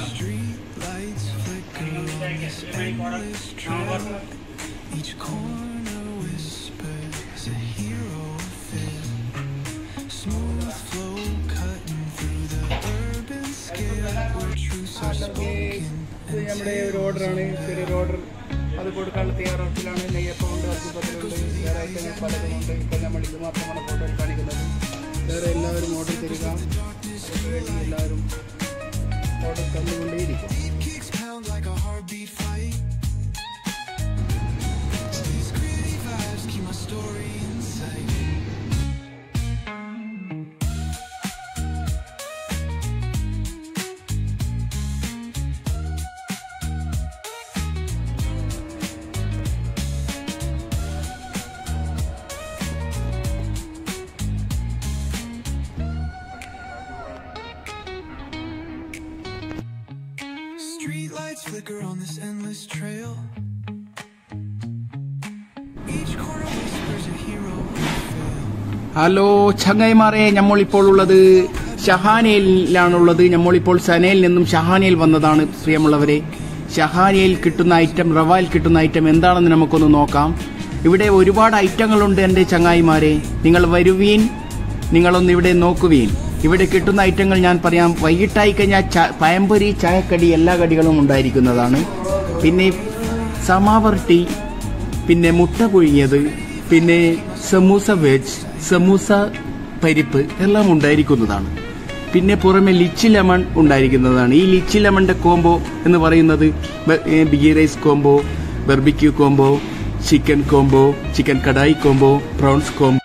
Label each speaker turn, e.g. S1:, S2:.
S1: Street lights flicker on this endless trail. Each corner whispers a hero feel. Smooth flow cutting through the urban scale where truths are spoken.
S2: നമ്മുടെ ഒരു ഓർഡറാണ്, ചെറിയൊരു order. അത് കൊടുക്കാനുള്ള തയ്യാറെടുപ്പിലാണ്. നെയ്യപ്പമുണ്ട്, അച്ചുപത്തിലുണ്ട്, വേറെ ഐറ്റങ്ങൾ പലതുമുണ്ട്. ഇപ്പോൾ നമ്മൾ ഇത് മാത്രമാണ് ഫോട്ടോയിൽ കാണിക്കുന്നത്. വേറെ എല്ലാവരും ഓർഡർ തരിക. അതിന് വേണ്ടി എല്ലാവരും order തന്നുകൊണ്ടേയിരിക്കും.
S1: Street lights flicker on this endless trail. Each corner whispers a hero feel.
S2: Hello ചങ്ങായിമാരെ, നമ്മളിപ്പോൾ ഉള്ളത് ഷഹാനയിലാണുള്ളത്. നമ്മളിപ്പോൾ സനയിൽ നിന്നും ഷഹാനയിൽ വന്നതാണ്. പ്രിയമുള്ളവരെ, ഷഹാനയിൽ കിട്ടുന്ന ഐറ്റം, റവായിൽ കിട്ടുന്ന ഐറ്റം എന്താണെന്ന് നമുക്കൊന്ന് നോക്കാം. ഇവിടെ ഒരുപാട് ഐറ്റങ്ങളുണ്ട് എൻ്റെ ചങ്ങായിമാരെ. നിങ്ങൾ വരുവീൻ, നിങ്ങളൊന്ന് ഇവിടെ നോക്കുവീൻ. ഇവിടെ കിട്ടുന്ന ഐറ്റങ്ങൾ ഞാൻ പറയാം. വൈകിട്ടായി കഴിഞ്ഞാൽ പഴംപൊരി, ചായക്കടി, എല്ലാ കടികളും ഉണ്ടായിരിക്കുന്നതാണ്. പിന്നെ സമാവർ ടീ, പിന്നെ മുട്ട പുഴുങ്ങിയത്, പിന്നെ സമൂസ വെജ്, സമൂസ പരിപ്പ് എല്ലാം ഉണ്ടായിരിക്കുന്നതാണ്. പിന്നെ പുറമെ ലിച്ചി ലെമൺ ഉണ്ടായിരിക്കുന്നതാണ്. ഈ ലിച്ചി ലെമണിന്റെ കോംബോ എന്ന് പറയുന്നത് biggie rice combo, barbecue combo, chicken combo, chicken kadai combo, prawns combo.